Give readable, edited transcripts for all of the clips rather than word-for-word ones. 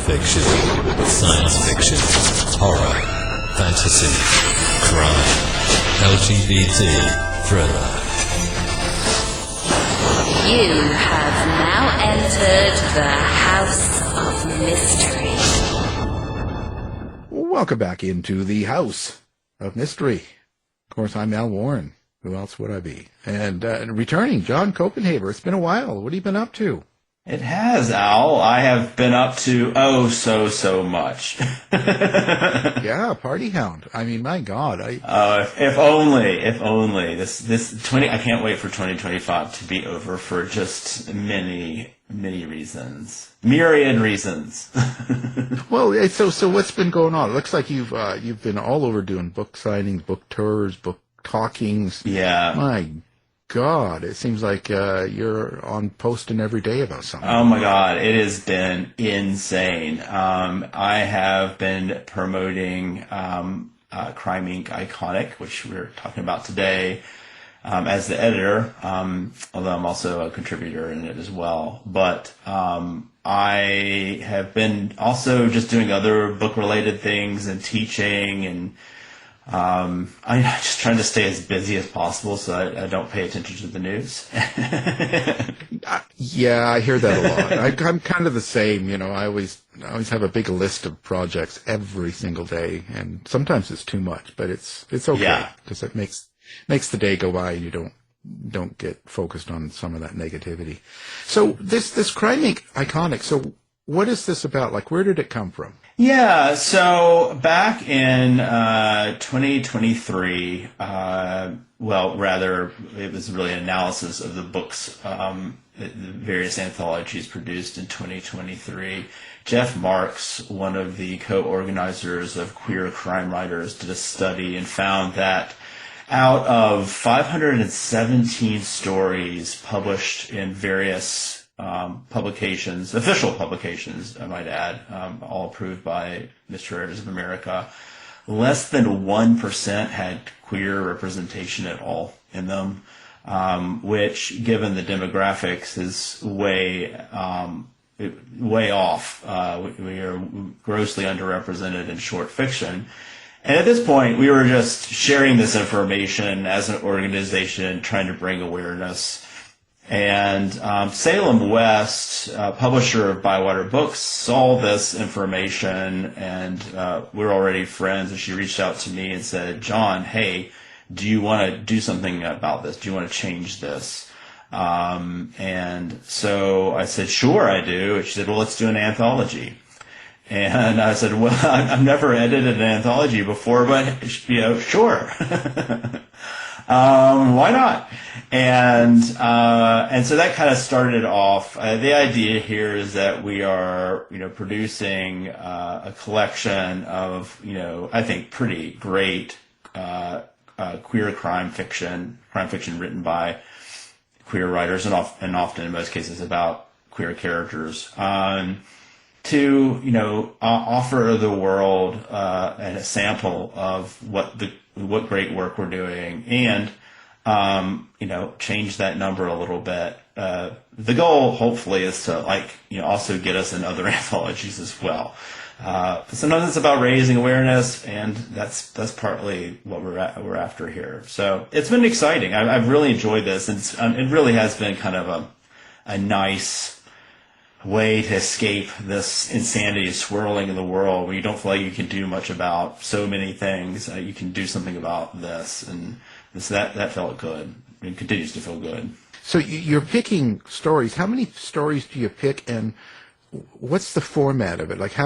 fiction, science fiction, horror, fantasy, crime, LGBT, thriller. You have now entered the House of Mystery. Welcome back into the House of Mystery. Of course, I'm Al Warren. Who else would I be? And returning, John Copenhaver. It's been a while. What have you been up to? It has, Al. I have been up to so much. Yeah, party hound. I mean, my God. If only. This 20. I can't wait for 2025 to be over for just many reasons, myriad reasons. Well, so what's been going on? It looks like you've been all over doing book signings, book tours, book talkings. Yeah. My God, it seems like you're on posting every day about something. Oh my God, it has been insane. I have been promoting Crime Inc. Iconic, which we're talking about today, as the editor, although I'm also a contributor in it as well. But I have been also just doing other book-related things and teaching, and I'm just trying to stay as busy as possible so I don't pay attention to the news. Yeah, I hear that a lot. I'm kind of the same. You know, I always have a big list of projects every single day, and sometimes it's too much, but it's okay because it makes the day go by, and you don't get focused on some of that negativity. So this Crime Inc. Iconic. So what is this about? Like, where did it come from? Yeah, so back in 2023, well, rather, it was really an analysis of the books, the various anthologies produced in 2023. Jeff Marks, one of the co-organizers of Queer Crime Writers, did a study and found that out of 517 stories published in various publications, official publications, I might add, all approved by Mystery Writers of America, less than 1% had queer representation at all in them, which, given the demographics, is way off. We are grossly underrepresented in short fiction. And at this point, we were just sharing this information as an organization, trying to bring awareness. And Salem West, publisher of Bywater Books, saw this information, and we're already friends, and she reached out to me and said, John, hey, do you want to do something about this? Do you want to change this? And so I said, sure, I do. And she said, well, let's do an anthology. And I said, well, I've never edited an anthology before, but, sure. Why not? And so that kind of started off. The idea here is that we are, producing a collection of, I think pretty great queer crime fiction written by queer writers, and often in most cases about queer characters, to offer the world a sample of what great work we're doing, and change that number a little bit. The goal, hopefully, is to also get us in other anthologies as well. Sometimes it's about raising awareness, and that's partly what we're after here. So it's been exciting. I've really enjoyed this, and it really has been kind of a nice way to escape this insanity swirling in the world where you don't feel like you can do much about so many things. You can do something about this, and that felt good. It continues to feel good. So you're picking stories. How many stories do you pick, and what's the format of it? Like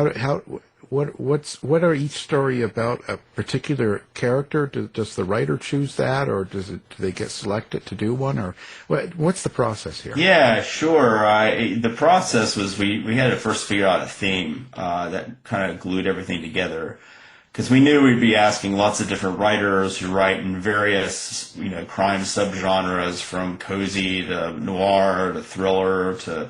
what are each story about? A particular character? Does the writer choose that, or do they get selected to do one, or what's the process here? Yeah, sure. The process was we had to first figure out a theme that kind of glued everything together, because we knew we'd be asking lots of different writers who write in various crime subgenres, from cozy to noir to thriller to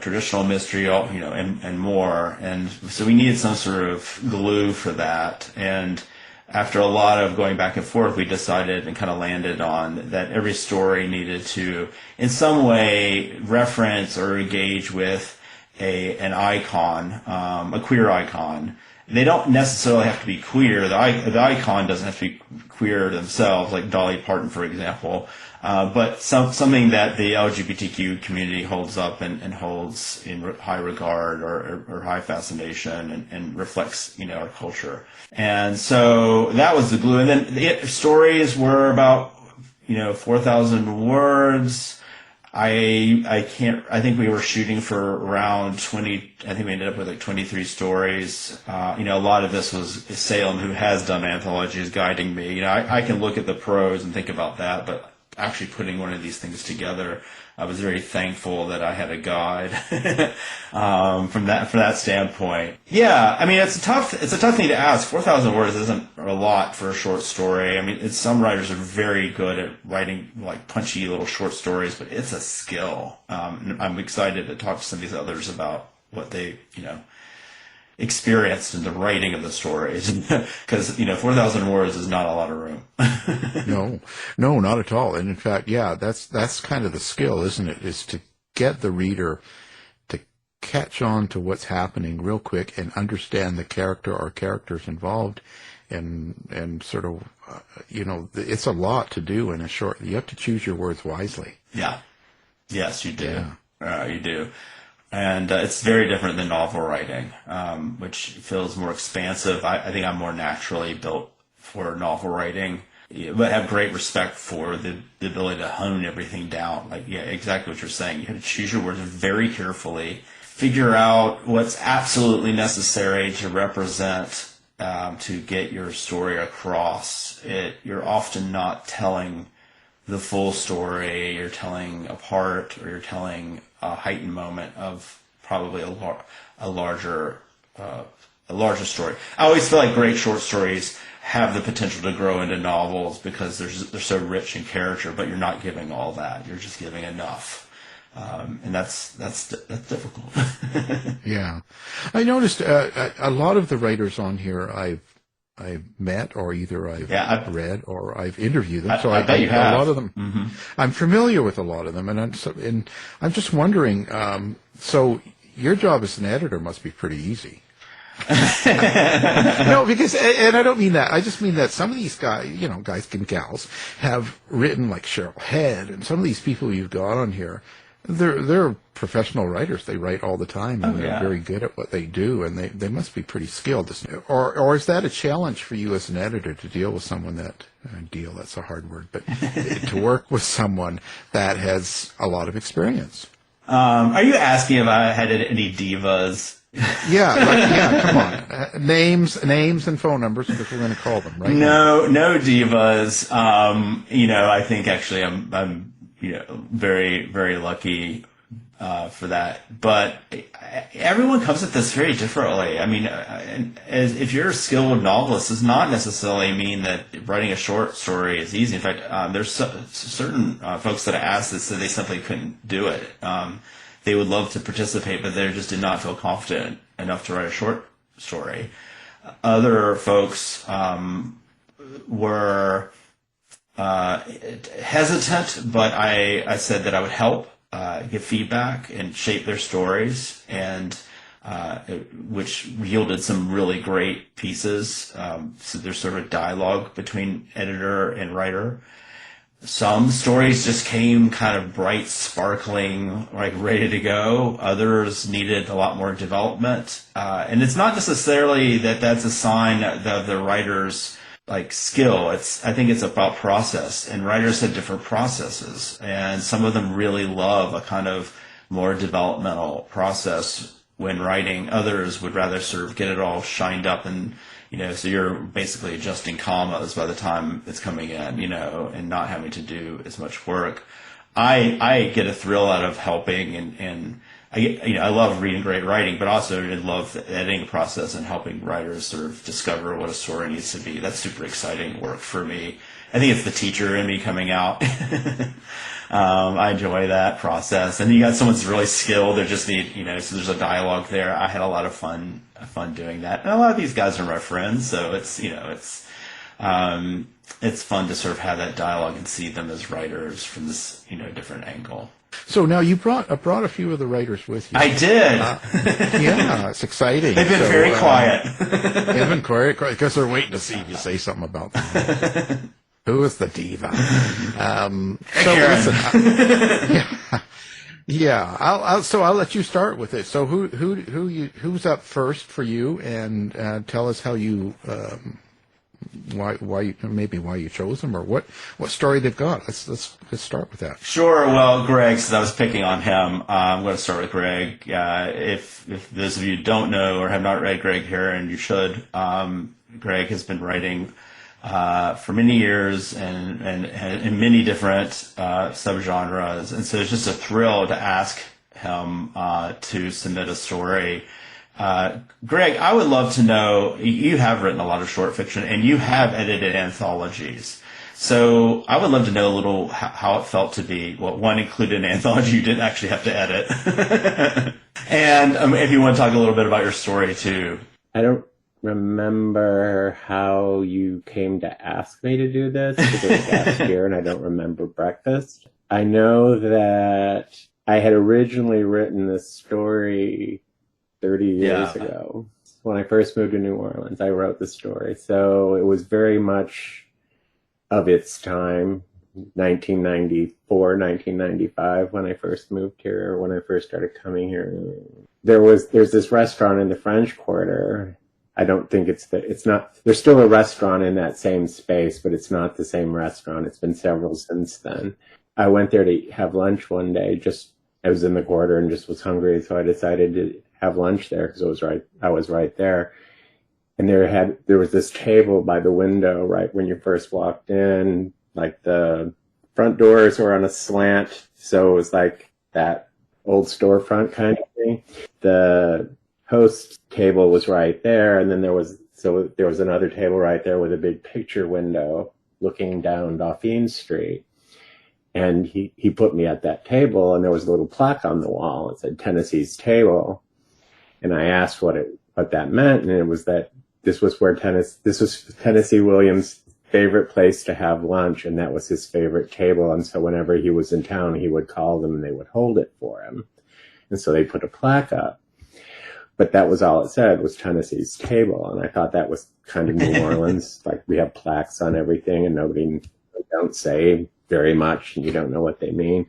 traditional mystery, and more. And so we needed some sort of glue for that. And after a lot of going back and forth, we decided and kind of landed on that every story needed to, in some way, reference or engage with an icon, a queer icon. They don't necessarily have to be queer. The icon doesn't have to be queer themselves, like Dolly Parton, for example. But something that the LGBTQ community holds up and holds in high regard or high fascination and reflects, our culture. And so that was the glue. And then the stories were about, 4,000 words. I think we were shooting for around 20, I think we ended up with like 23 stories. A lot of this was Salem, who has done anthologies, guiding me. I can look at the prose and think about that, but actually putting one of these things together, I was very thankful that I had a guide from that standpoint. Yeah, I mean it's a tough thing to ask. 4,000 words isn't a lot for a short story. I mean, some writers are very good at writing like punchy little short stories, but it's a skill. I'm excited to talk to some of these others about what they experienced in the writing of the stories, because 4,000 words is not a lot of room. No, not at all. And in fact, yeah, that's kind of the skill, isn't it? Is to get the reader to catch on to what's happening real quick and understand the character or characters involved, and sort of it's a lot to do in a short. You have to choose your words wisely. Yeah. Yes, you do. Yeah. You do. And it's very different than novel writing, which feels more expansive. I think I'm more naturally built for novel writing, but have great respect for the ability to hone everything down. Like, yeah, exactly what you're saying. You have to choose your words very carefully, figure out what's absolutely necessary to represent, to get your story across. You're often not telling the full story. You're telling a part, or you're telling a heightened moment of probably a larger story. I always feel like great short stories have the potential to grow into novels because they're so rich in character, but you're not giving all that. You're just giving enough. And that's difficult. Yeah. I noticed a lot of the writers on here I've met, or either I've read or I've interviewed them. So I bet you have. A lot of them. Mm-hmm. I'm familiar with a lot of them, and I'm just wondering. So your job as an editor must be pretty easy. No, because, and I don't mean that. I just mean that some of these guys, guys and gals, have written like Cheryl Head, and some of these people you've got on here. They're professional writers. They write all the time, and they're very good at what they do, and they must be pretty skilled. Or is that a challenge for you as an editor to deal with someone that's a hard word, but to work with someone that has a lot of experience? Are you asking if I had any divas? Yeah, come on. Names and phone numbers, because we're going to call them, right? No divas. I think actually I'm very, very lucky for that. But everyone comes at this very differently. I mean, if you're a skilled novelist, does not necessarily mean that writing a short story is easy. In fact, there's certain folks that I asked that said they simply couldn't do it. They would love to participate, but they just did not feel confident enough to write a short story. Other folks were hesitant, but I said that I would help give feedback and shape their stories, and which yielded some really great pieces. So there's sort of a dialogue between editor and writer. Some stories just came kind of bright, sparkling, like ready to go. Others needed a lot more development. And it's not necessarily that that's a sign of the writer's skill. I think it's about process, and writers have different processes, and some of them really love a kind of more developmental process when writing. Others would rather sort of get it all shined up, and so you're basically adjusting commas by the time it's coming in, and not having to do as much work. I get a thrill out of helping, and I love reading great writing, but also I love the editing process and helping writers sort of discover what a story needs to be. That's super exciting work for me. I think it's the teacher in me coming out. I enjoy that process. And you got someone who's really skilled. They just need, so there's a dialogue there. I had a lot of fun doing that. And a lot of these guys are my friends, so it's fun to sort of have that dialogue and see them as writers from this, different angle. So now you brought a few of the writers with you. I did. Yeah, it's exciting. They've been very quiet. They've been quiet because they're waiting to see if you say something about them. Who is the diva? So listen, yeah. I'll let you start with it. So who's up first for you, and tell us how you why you chose them, or what story they've got. Let's start with that. Sure. Well, Greg, since I was picking on him, I'm going to start with Greg. If those of you who don't know or have not read Greg Herren, you should. Greg has been writing for many years and in many different subgenres, and so it's just a thrill to ask him to submit a story. Greg, I would love to know, you have written a lot of short fiction and you have edited anthologies. So I would love to know a little how it felt to be, one included an anthology you didn't actually have to edit. And if you want to talk a little bit about your story too. I don't remember how you came to ask me to do this, because it was last year and I don't remember breakfast. I know that I had originally written this story 30 years ago. When I first moved to New Orleans, I wrote the story. So it was very much of its time, 1994, 1995, when I first moved here, when I first started coming here. There's this restaurant in the French Quarter. I don't think it's not, there's still a restaurant in that same space, but it's not the same restaurant. It's been several since then. I went there to have lunch one day, I was in the Quarter and just was hungry, so I decided to have lunch there because I was right there. And there was this table by the window right when you first walked in, like the front doors were on a slant, so it was like that old storefront kind of thing. The host table was right there, and then there was another table right there with a big picture window looking down Dauphine Street. And he put me at that table, and there was a little plaque on the wall. It said Tennessee's Table. And I asked what that meant, and it was that this was Tennessee Williams' favorite place to have lunch, and that was his favorite table. And so whenever he was in town, he would call them and they would hold it for him. And so they put a plaque up. But that was all it said, was Tennessee's Table. And I thought that was kind of New Orleans. Like, we have plaques on everything and don't say very much, and you don't know what they mean.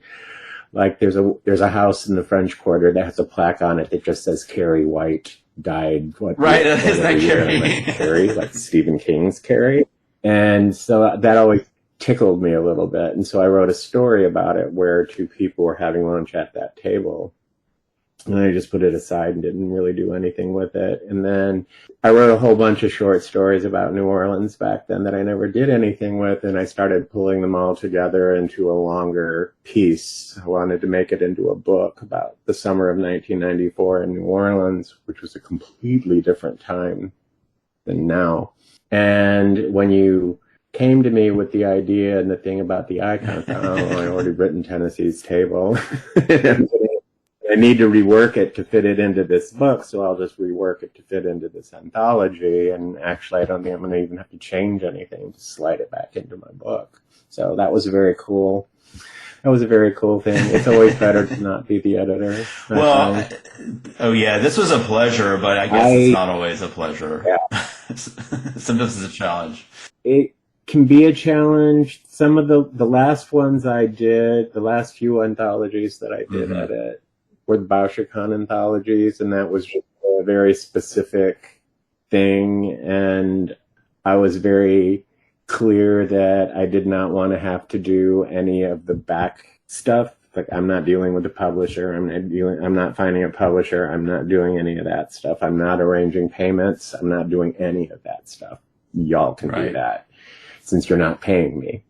Like, there's a house in the French Quarter that has a plaque on it that just says Carrie White died. Right, isn't that Carrie? Like Carrie, like Stephen King's Carrie. And so that always tickled me a little bit. And so I wrote a story about it where two people were having lunch at that table. And I just put it aside and didn't really do anything with it. And then I wrote a whole bunch of short stories about New Orleans back then that I never did anything with. And I started pulling them all together into a longer piece. I wanted to make it into a book about the summer of 1994 in New Orleans, which was a completely different time than now. And when you came to me with the idea and the thing about the icons, I already written Tennessee's Table. I need to rework it to fit it into this book, so I'll just rework it to fit into this anthology. And actually, I don't think I'm going to even have to change anything to slide it back into my book. So that was very cool. That was a very cool thing. It's always better to not be the editor. Well, this was a pleasure, but I guess it's not always a pleasure. Yeah. Sometimes it's a challenge. It can be a challenge. Some of the last ones I did, the last few anthologies that I did edit, were the Bauschicon anthologies, and that was just a very specific thing. And I was very clear that I did not want to have to do any of the back stuff. Like, I'm not dealing with the publisher. I'm not finding a publisher. I'm not doing any of that stuff. I'm not arranging payments. I'm not doing any of that stuff. Y'all can do that since you're not paying me.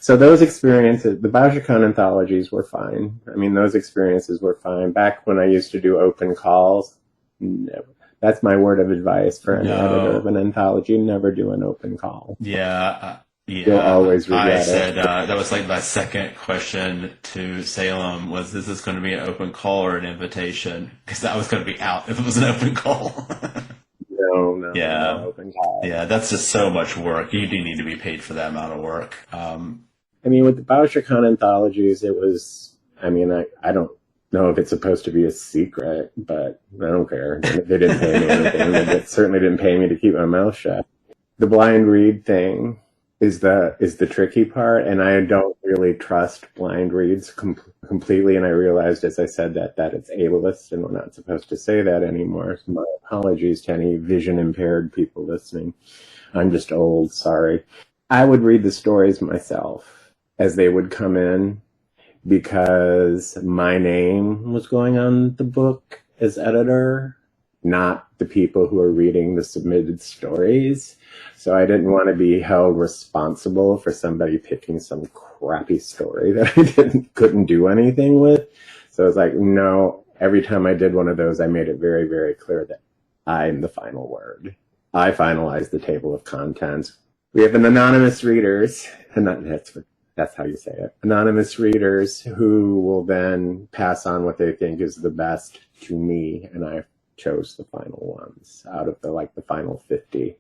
So those experiences, the Bauschicon anthologies were fine. I mean, those experiences were fine. Back when I used to do open calls, never. That's my word of advice for an editor of an anthology: never do an open call. Yeah. You'll always regret I said that was like my second question to Salem was, is this going to be an open call or an invitation? Because I was going to be out if it was an open call. No, open call. Yeah, that's just so much work. You do need to be paid for that amount of work. I mean, with the Bauschicon anthologies, it was I mean, I don't know if it's supposed to be a secret, but I don't care. They didn't pay me anything. They certainly didn't pay me to keep my mouth shut. The blind read thing is the tricky part, and I don't really trust blind reads completely. And I realized as I said that it's ableist, and we're not supposed to say that anymore. So my apologies to any vision impaired people listening. I'm just old, sorry. I would read the stories myself as they would come in, because my name was going on the book as editor, not the people who are reading the submitted stories. So I didn't want to be held responsible for somebody picking some crappy story that I couldn't do anything with. So I was like, no, every time I did one of those, I made it very, very clear that I'm the final word. I finalized the table of contents. We have an anonymous readers, and that's how you say it. Anonymous readers who will then pass on what they think is the best to me, and I chose the final ones out of the final 50.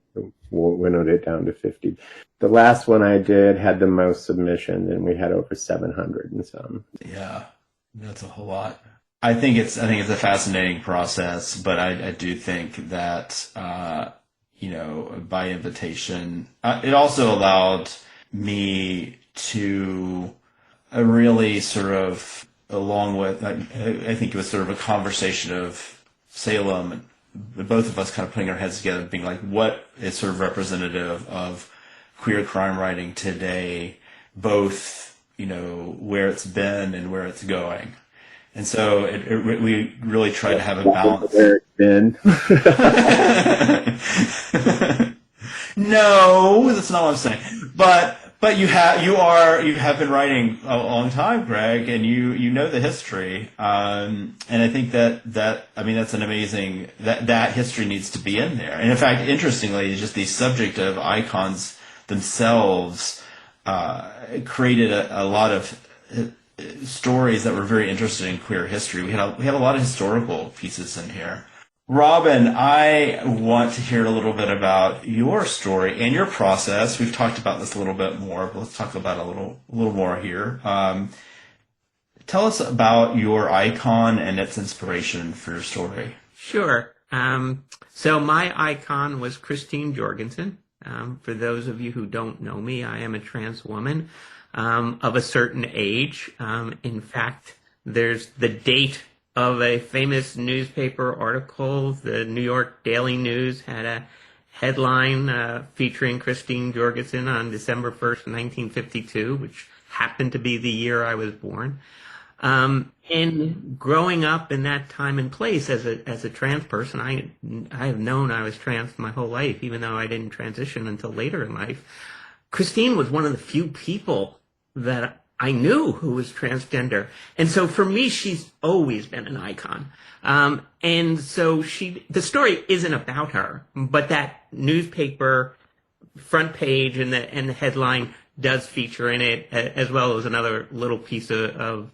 Winnowed it down to 50. The last one I did had the most submissions, and we had over 700 and some. Yeah, that's a whole lot. I think it's a fascinating process, but I do think that by invitation, it also allowed me to really sort of, along with, I think it was sort of a conversation of Salem, both of us kind of putting our heads together, being like, what is sort of representative of queer crime writing today, both, where it's been and where it's going. And so we really tried to have a balance. Where it's been. No, that's not what I'm saying. But you have been writing a long time, Greg, and you know the history. And I think that's an amazing, that history needs to be in there. And in fact, interestingly, just the subject of icons themselves created a lot of stories that were very interested in queer history. We had a lot of historical pieces in here. Robyn, I want to hear a little bit about your story and your process. We've talked about this a little bit more, but let's talk about it a little more here. Tell us about your icon and its inspiration for your story. Sure. So my icon was Christine Jorgensen. For those of you who don't know me, I am a trans woman of a certain age. In fact, there's the date of a famous newspaper article. The New York Daily News had a headline featuring Christine Jorgensen on December 1st, 1952, which happened to be the year I was born. And growing up in that time and place as a trans person, I have known I was trans my whole life, even though I didn't transition until later in life. Christine was one of the few people that I knew who was transgender. And so for me, she's always been an icon. And so the story isn't about her, but that newspaper front page and the headline does feature in it, as well as another little piece of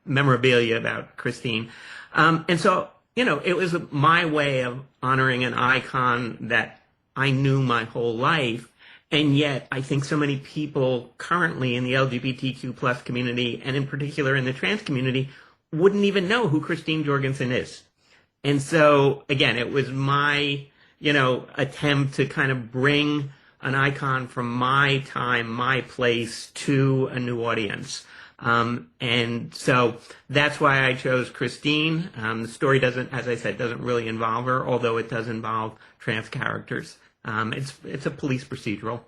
memorabilia about Christine. And so, it was my way of honoring an icon that I knew my whole life. And yet, I think so many people currently in the LGBTQ plus community, and in particular in the trans community, wouldn't even know who Christine Jorgensen is. And so, again, it was my, attempt to kind of bring an icon from my time, my place, to a new audience. And so that's why I chose Christine. The story doesn't really involve her, although it does involve trans characters. It's a police procedural,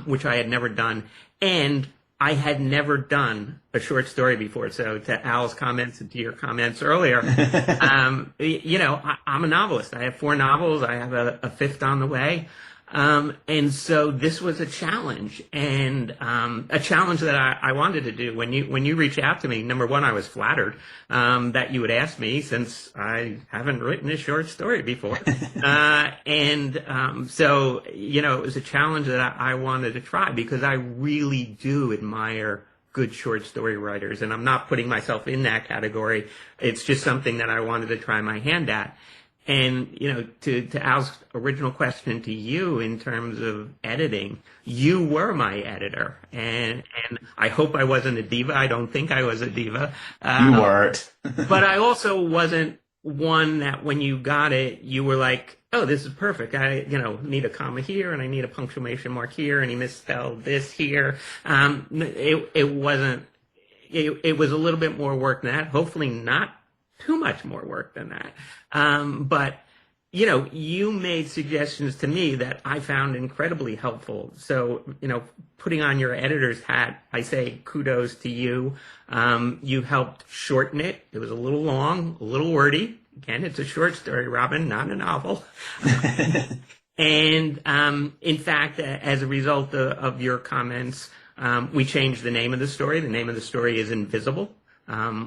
which I had never done, and I had never done a short story before. So to Al's comments and to your comments earlier, I'm a novelist. I have 4 novels. I have a 5th on the way. And so this was a challenge, and a challenge that I wanted to do. When you reached out to me, number one, I was flattered that you would ask me, since I haven't written a short story before. So it was a challenge that I wanted to try, because I really do admire good short story writers, and I'm not putting myself in that category. It's just something that I wanted to try my hand at. And, to Al's original question to you in terms of editing, you were my editor. And I hope I wasn't a diva. I don't think I was a diva. You weren't. But I also wasn't one that when you got it, you were like, oh, this is perfect. I, need a comma here and I need a punctuation mark here and he misspelled this here. It wasn't, it was a little bit more work than that. Hopefully not too much more work than that. But, you made suggestions to me that I found incredibly helpful. So, putting on your editor's hat, I say kudos to you. You helped shorten it. It was a little long, a little wordy. Again, it's a short story, Robyn, not a novel. And in fact, as a result of your comments, we changed the name of the story. The name of the story is Invisible,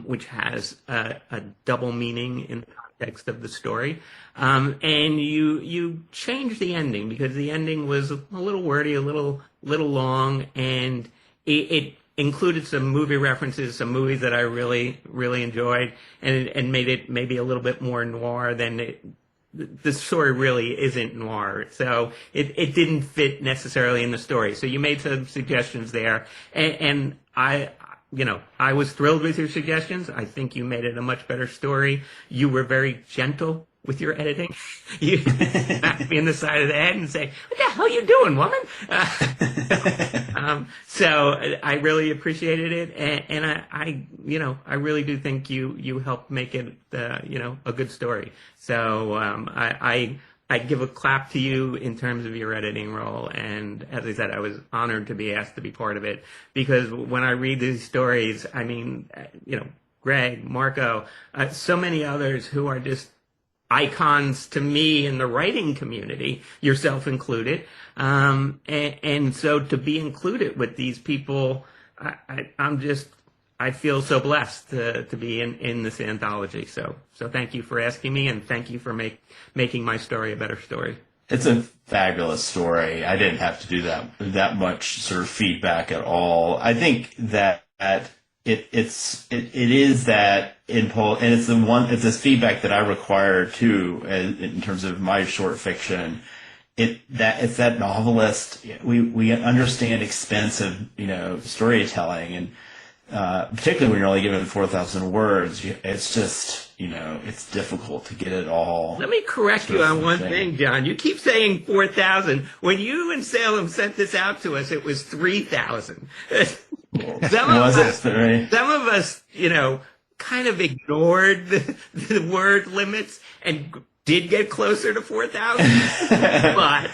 which has a double meaning in the context of the story. And you changed the ending because the ending was a little wordy, a little long, and it included some movie references, some movies that I really, really enjoyed, and made it maybe a little bit more noir than the story really isn't noir. So it didn't fit necessarily in the story. So you made some suggestions there, and I was thrilled with your suggestions. I think you made it a much better story. You were very gentle with your editing. You smacked me in the side of the head and say, "What the hell are you doing, woman?" So I really appreciated it, and I really do think you helped make it a good story. So I give a clap to you in terms of your editing role, and as I said, I was honored to be asked to be part of it, because when I read these stories, I mean, Greg, Marco, so many others who are just icons to me in the writing community, yourself included, and so to be included with these people, I feel so blessed to be in this anthology. So thank you for asking me, and thank you for making my story a better story. It's a fabulous story. I didn't have to do that much sort of feedback at all. I think that it is that impulse, and it's this feedback that I require too in terms of my short fiction. It's that novelist. We understand expensive storytelling, and particularly when you're only given 4,000 words, it's just, it's difficult to get it all. Let me correct you on one thing, John. You keep saying 4,000. When you and Salem sent this out to us, it was 3,000. Some of us, kind of ignored the word limits and did get closer to 4,000, but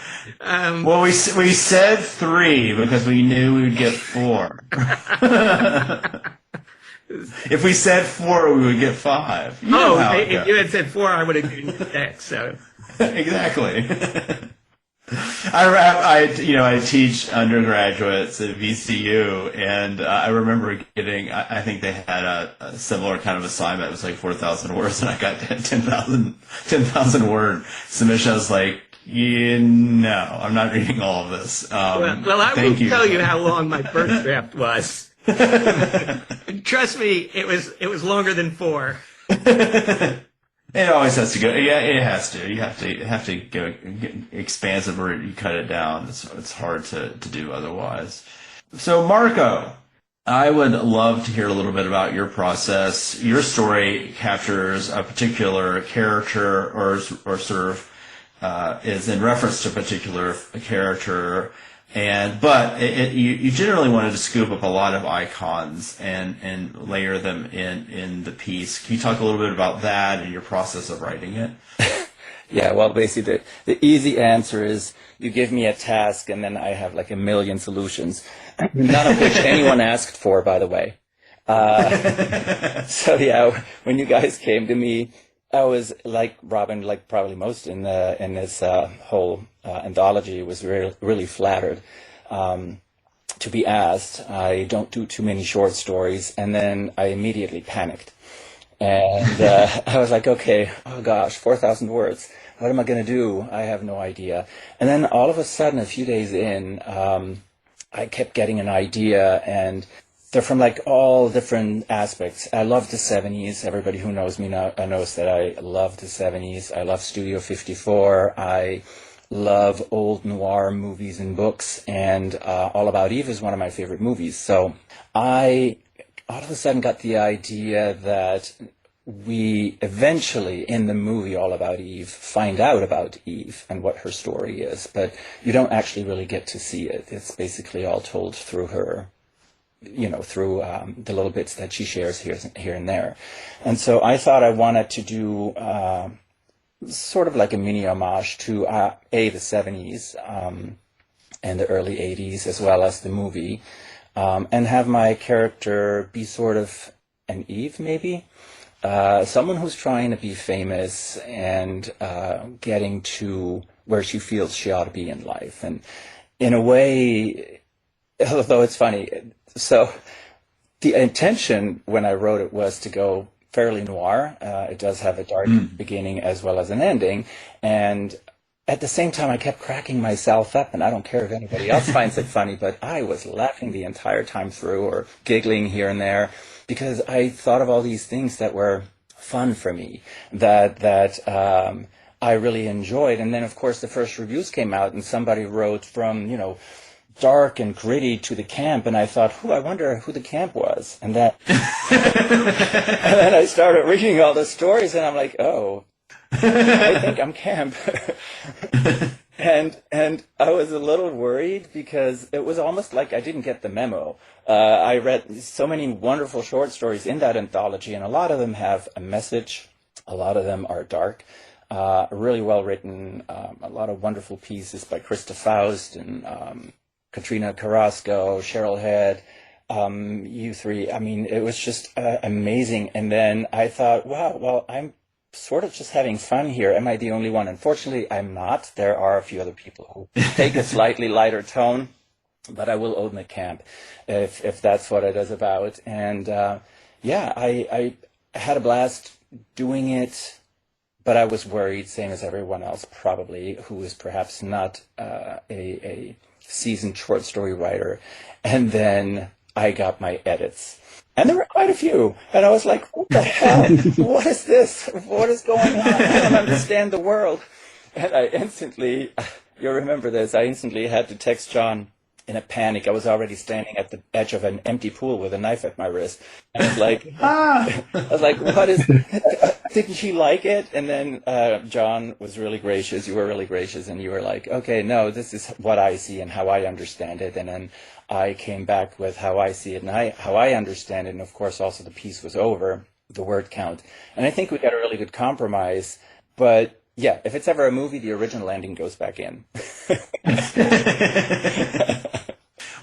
well, we said 3 because we knew we would get 4. If we said 4, we would get 5. If you had said 4, I would have given you 6. So exactly. I teach undergraduates at VCU, and I remember getting, I think they had a similar kind of assignment. It was like 4,000 words, and I got 10,000 word submission. I was like, no, I'm not reading all of this. Well, I will tell you how long my first draft was. Trust me, it was longer than 4. It always has to go. Yeah, it has to. You have to go expansive, or you cut it down. It's hard to do otherwise. So, Marco, I would love to hear a little bit about your process. Your story captures a particular character, or sort of is in reference to a particular character. But you generally wanted to scoop up a lot of icons and layer them in the piece. Can you talk a little bit about that and your process of writing it? Yeah, well, basically the easy answer is you give me a task and then I have like a million solutions, none of which anyone asked for, by the way. So yeah, when you guys came to me, I was like Robyn, like probably most in this whole anthology, was really flattered to be asked. I don't do too many short stories, and then I immediately panicked, and I was like, okay, oh gosh, 4,000 words. What am I going to do? I have no idea. And then all of a sudden, a few days in, I kept getting an idea, and they're from like all different aspects. I love the 70s. Everybody who knows me now knows that I love the 70s. I love Studio 54. I love old noir movies and books, and All About Eve is one of my favorite movies. So I all of a sudden got the idea that we eventually, in the movie All About Eve, find out about Eve and what her story is, but you don't actually really get to see it. It's basically all told through her, through the little bits that she shares here and there. And so I thought I wanted to do sort of like a mini homage to the 70s and the early 80s, as well as the movie, and have my character be sort of an Eve, maybe. Someone who's trying to be famous and getting to where she feels she ought to be in life. And in a way, although it's funny, so the intention when I wrote it was to go fairly noir. It does have a dark beginning as well as an ending. And at the same time, I kept cracking myself up, and I don't care if anybody else finds it funny, but I was laughing the entire time through, or giggling here and there, because I thought of all these things that were fun for me, that I really enjoyed. And then, of course, the first reviews came out, and somebody wrote from, dark and gritty to the camp, and I thought, I wonder who the camp was. And that, and then I started reading all the stories, and I'm like, I think I'm camp. And I was a little worried because it was almost like I didn't get the memo. I read so many wonderful short stories in that anthology, and a lot of them have a message. A lot of them are dark, really well written. A lot of wonderful pieces by Krista Faust and Katrina Carrasco, Cheryl Head, you three. I mean, it was just amazing. And then I thought, wow, well, I'm sort of just having fun here. Am I the only one? Unfortunately, I'm not. There are a few other people who take a slightly lighter tone, but I will own the camp if that's what it is about. And I had a blast doing it, but I was worried, same as everyone else probably, who is perhaps not a seasoned short story writer. And then I got my edits. And there were quite a few. And I was like, what the hell? What is this? What is going on? I don't understand the world. And I instantly, you'll remember this, I instantly had to text John in a panic. I was already standing at the edge of an empty pool with a knife at my wrist. And I was like, what is, didn't she like it? And then John was really gracious. You were really gracious. And you were like, okay, no, this is what I see and how I understand it. And then I came back with how I see it and how I understand it. And of course, also the piece was over, the word count. And I think we got a really good compromise. But yeah, if it's ever a movie, the original ending goes back in.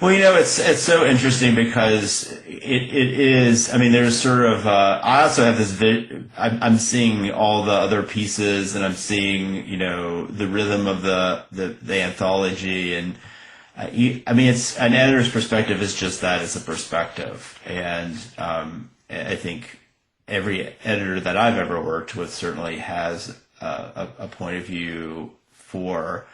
Well, it's so interesting because it is. I mean, there's sort of. I also have this. I'm seeing all the other pieces, and I'm seeing the rhythm of the anthology, and I mean, it's an editor's perspective is just that, it's a perspective, and I think every editor that I've ever worked with certainly has a point of view for.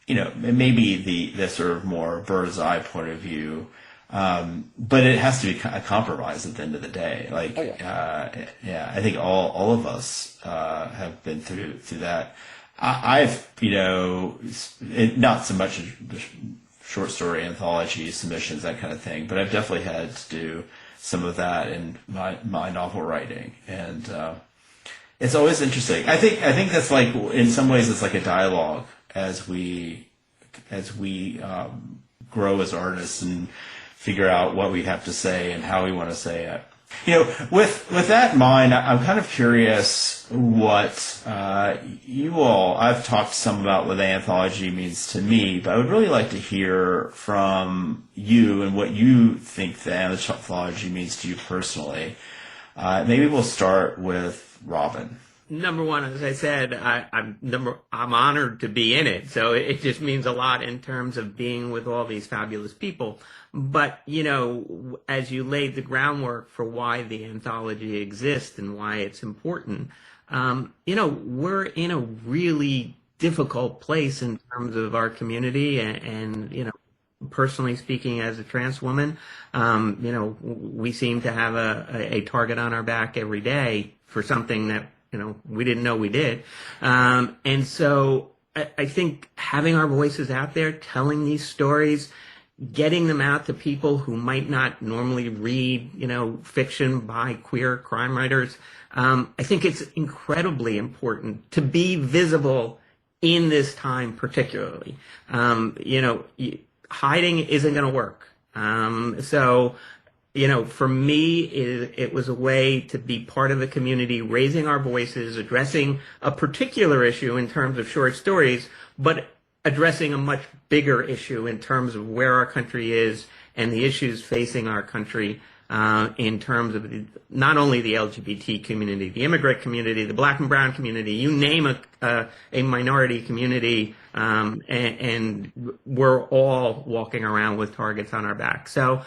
Maybe the sort of more bird's eye point of view, but it has to be a compromise at the end of the day. Like, I think all of us have been through that. I've not so much short story anthology submissions, that kind of thing, but I've definitely had to do some of that in my novel writing, and it's always interesting. I think that's like, in some ways, it's like a dialogue as we grow as artists and figure out what we have to say and how we want to say it. With that in mind, I'm kind of curious what I've talked some about what the anthology means to me, but I would really like to hear from you and what you think the anthology means to you personally. Maybe we'll start with Robyn. Number one, as I said, I'm honored to be in it. So it just means a lot in terms of being with all these fabulous people. But, as you laid the groundwork for why the anthology exists and why it's important, we're in a really difficult place in terms of our community and personally speaking, as a trans woman, we seem to have a target on our back every day for something that, we didn't know we did. And so I think having our voices out there, telling these stories, getting them out to people who might not normally read, fiction by queer crime writers, I think it's incredibly important to be visible in this time, particularly. Hiding isn't going to work. For me, it was a way to be part of the community, raising our voices, addressing a particular issue in terms of short stories, but addressing a much bigger issue in terms of where our country is and the issues facing our country in terms of not only the LGBT community, the immigrant community, the black and brown community, you name a minority community, and we're all walking around with targets on our back. So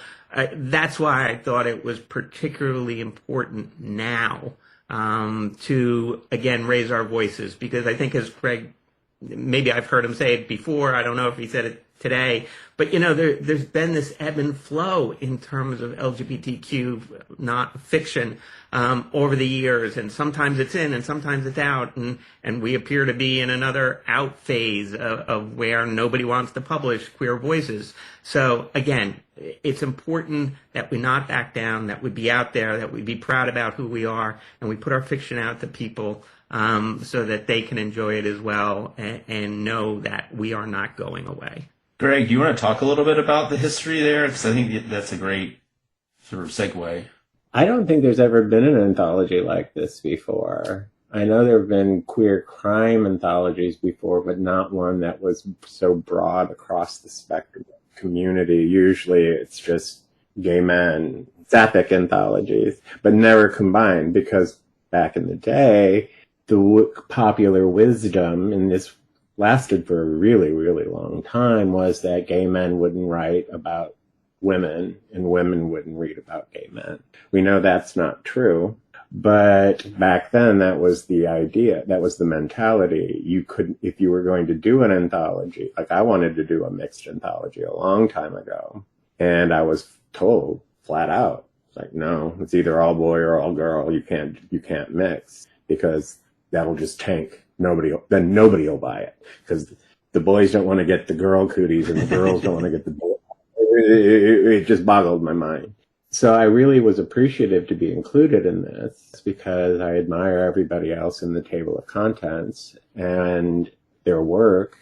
that's why I thought it was particularly important now to, again, raise our voices, because I think, as Greg, maybe I've heard him say it before, I don't know if he said it today, but there's been this ebb and flow in terms of LGBTQ not fiction over the years, and sometimes it's in and sometimes it's out, and we appear to be in another out phase of where nobody wants to publish queer voices. So again, it's important that we not back down, that we be out there, that we be proud about who we are, and we put our fiction out to people so that they can enjoy it as well and know that we are not going away. Greg, do you want to talk a little bit about the history there? Because I think that's a great sort of segue. I don't think there's ever been an anthology like this before. I know there have been queer crime anthologies before, but not one that was so broad across the spectrum of community. Usually it's just gay men, sapphic anthologies, but never combined, because back in the day, the popular wisdom, and this lasted for a really, really long time, was that gay men wouldn't write about women and women wouldn't read about gay men. We know that's not true, but back then that was the idea, that was the mentality. You couldn't, if you were going to do an anthology, like I wanted to do a mixed anthology a long time ago, and I was told flat out, like, no, it's either all boy or all girl. You can't mix, because that'll just tank. Nobody will buy it, because the boys don't want to get the girl cooties and the girls don't want to get the boy. It just boggled my mind. So I really was appreciative to be included in this, because I admire everybody else in the table of contents and their work.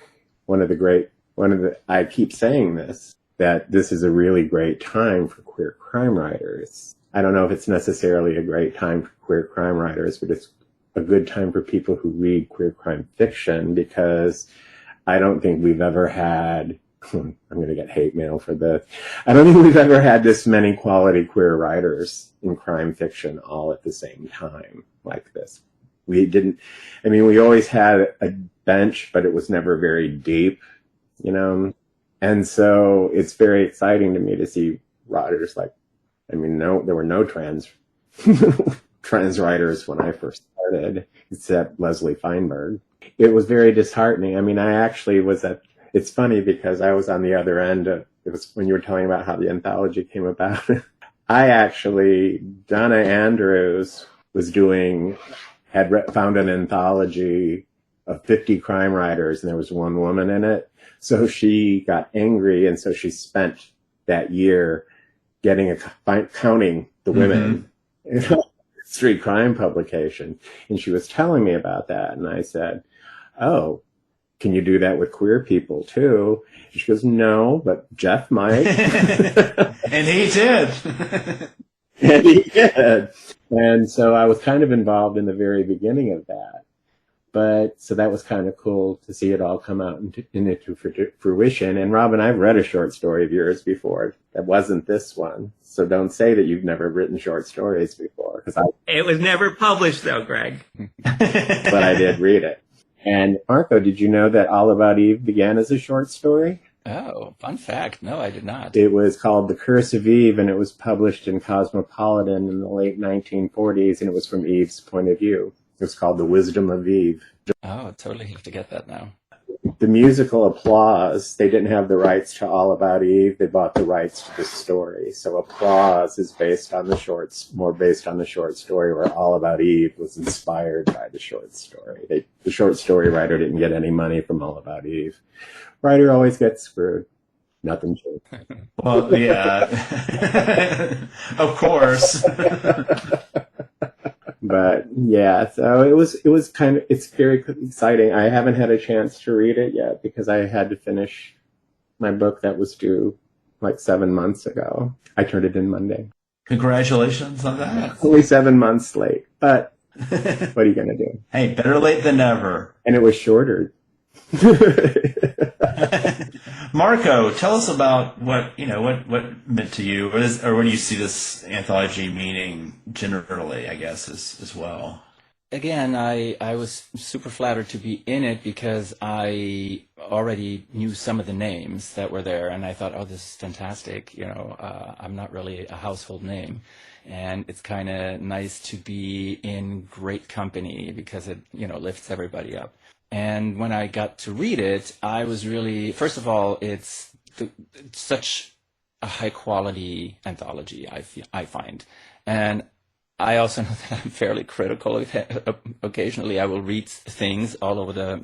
I keep saying this, that this is a really great time for queer crime writers. I don't know if it's necessarily a great time for queer crime writers, but it's a good time for people who read queer crime fiction, because I don't think we've ever had, I'm going to get hate mail for this, I don't think we've ever had this many quality queer writers in crime fiction all at the same time like this. We always had a bench, but it was never very deep, and so it's very exciting to me to see writers like, there were no trans writers when I first started, except Leslie Feinberg. It was very disheartening. I actually was it's funny, because I was on the other end it was when you were telling about how the anthology came about. Donna Andrews had found an anthology of 50 crime writers, and there was one woman in it. So she got angry, and so she spent that year counting the women. Mm-hmm. Street crime publication. And she was telling me about that. And I said, oh, can you do that with queer people too? And she goes, no, but Jeff might. And he did. And he did. And so I was kind of involved in the very beginning of that. But so that was kind of cool to see it all come out into fruition. And Robyn, I've read a short story of yours before. That wasn't this one. So don't say that you've never written short stories before. It was never published, though, Greg. But I did read it. And Marco, did you know that All About Eve began as a short story? Oh, fun fact. No, I did not. It was called The Curse of Eve, and it was published in Cosmopolitan in the late 1940s, and it was from Eve's point of view. It was called The Wisdom of Eve. Oh, totally have to get that now. The musical Applause, they didn't have the rights to All About Eve. They bought the rights to the story. So Applause is more based on the short story, where All About Eve was inspired by the short story. The short story writer didn't get any money from All About Eve. Writer always gets screwed. Nothing changed. Well, yeah. Of course. But yeah, so it's very exciting. I haven't had a chance to read it yet because I had to finish my book that was due like 7 months ago. I turned it in Monday. Congratulations on that. Only 7 months late, but what are you going to do? Hey, better late than never. And it was shorter. Marco, tell us about what meant to you, or when you see this anthology meaning generally, I guess, as well. Again, I was super flattered to be in it because I already knew some of the names that were there, and I thought, oh, this is fantastic. I'm not really a household name, and it's kind of nice to be in great company because it, lifts everybody up. And when I got to read it, I was really, first of all, it's such a high quality anthology, I find. And I also know that I'm fairly critical. Occasionally I will read things all over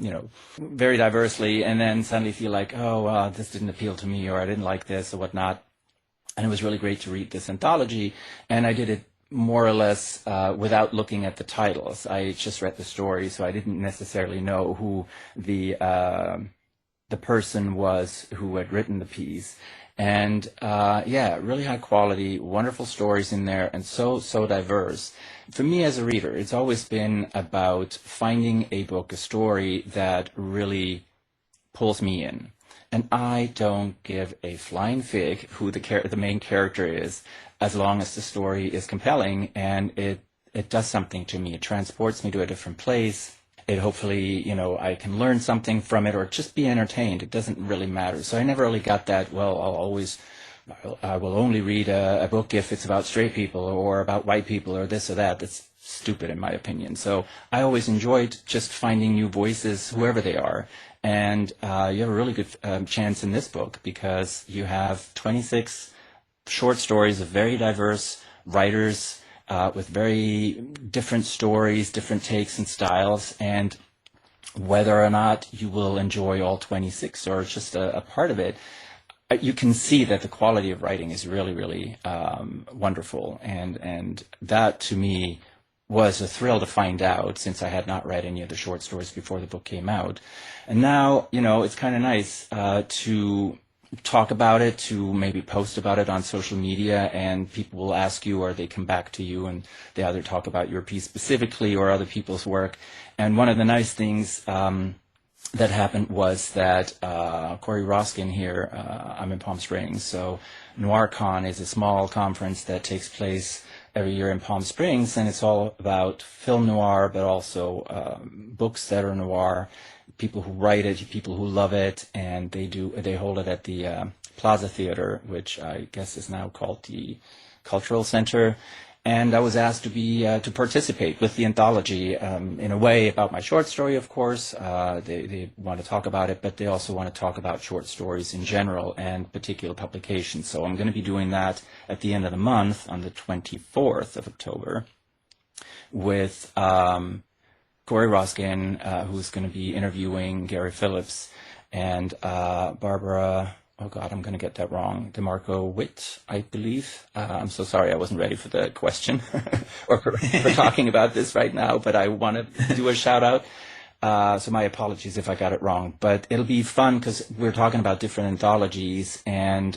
very diversely, and then suddenly feel like, oh, this didn't appeal to me, or I didn't like this, or whatnot. And it was really great to read this anthology, and I did it more or less without looking at the titles. I just read the story, so I didn't necessarily know who the person was who had written the piece. And really high quality, wonderful stories in there, and so diverse. For me as a reader, it's always been about finding a book, a story that really pulls me in. And I don't give a flying fig who the main character is, as long as the story is compelling and it does something to me. It transports me to a different place. It hopefully, I can learn something from it or just be entertained. It doesn't really matter. So I never really got that, well, I will only read a book if it's about straight people or about white people or this or that. That's stupid in my opinion. So I always enjoyed just finding new voices, whoever they are. And you have a really good chance in this book because you have 26 short stories of very diverse writers with very different stories, different takes and styles. And whether or not you will enjoy all 26 or just a part of it, you can see that the quality of writing is really, really wonderful. And that to me was a thrill to find out, since I had not read any of the short stories before the book came out. And now, it's kind of nice to talk about it, to maybe post about it on social media, and people will ask you, or they come back to you and they either talk about your piece specifically or other people's work. And one of the nice things that happened was that Corey Roskin here, I'm in Palm Springs, so NoirCon is a small conference that takes place every year in Palm Springs, and it's all about film noir, but also books that are noir, people who write it, people who love it, and they hold it at the Plaza Theater, which I guess is now called the Cultural Center. And I was asked to participate with the anthology in a way about my short story, of course. They want to talk about it, but they also want to talk about short stories in general and particular publications. So I'm going to be doing that at the end of the month on the 24th of October with Corey Roskin, who's going to be interviewing Gary Phillips, and Barbara... Oh God, I'm going to get that wrong. DeMarco Witt, I believe. I'm so sorry, I wasn't ready for the question or for talking about this right now, but I want to do a shout out. So my apologies if I got it wrong, but it'll be fun because we're talking about different anthologies, and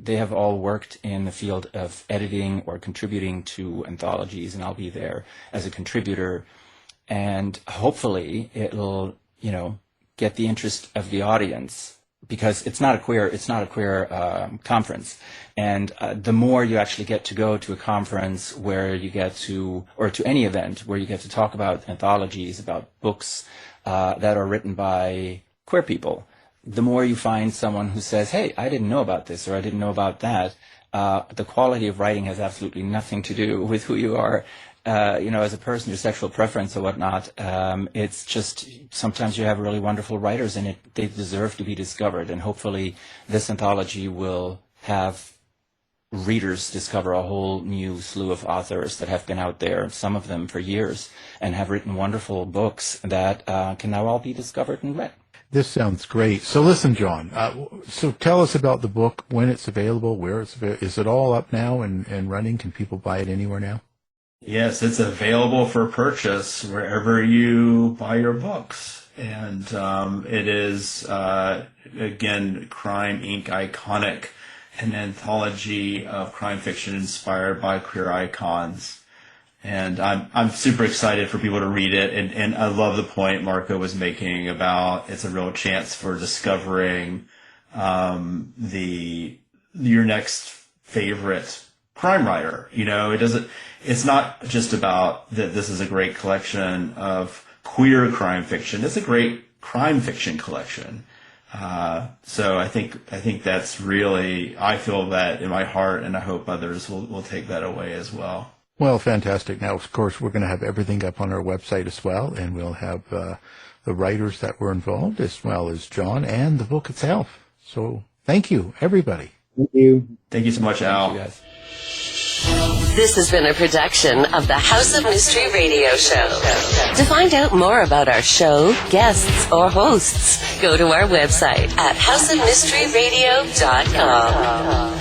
they have all worked in the field of editing or contributing to anthologies, and I'll be there as a contributor, and hopefully it'll, get the interest of the audience. Because it's not a queer conference, and the more you actually get to go to a conference where you get to, or to any event where you get to talk about anthologies, about books that are written by queer people, the more you find someone who says, "Hey, I didn't know about this," or "I didn't know about that." The quality of writing has absolutely nothing to do with who you are. as a person, your sexual preference or whatnot, it's just sometimes you have really wonderful writers and they deserve to be discovered. And hopefully this anthology will have readers discover a whole new slew of authors that have been out there, some of them for years, and have written wonderful books that can now all be discovered and read. This sounds great. So listen, John, so tell us about the book, when it's available, where it's available. Is it all up now and running? Can people buy it anywhere now? Yes, it's available for purchase wherever you buy your books. And it is, again, Crime Inc. Iconic, an anthology of crime fiction inspired by queer icons. And I'm super excited for people to read it. And I love the point Marco was making about it's a real chance for discovering your next favorite crime writer. It's not just about that this is a great collection of queer crime fiction. It's a great crime fiction collection. So I think that's really, I feel that in my heart, and I hope others will take that away as well. Well, fantastic. Now, of course, we're going to have everything up on our website as well, and we'll have the writers that were involved as well as John and the book itself. So thank you, everybody. Thank you. Thank you so much, Al. Thank you, guys. This has been a production of the House of Mystery Radio Show. To find out more about our show, guests, or hosts, go to our website at houseofmysteryradio.com.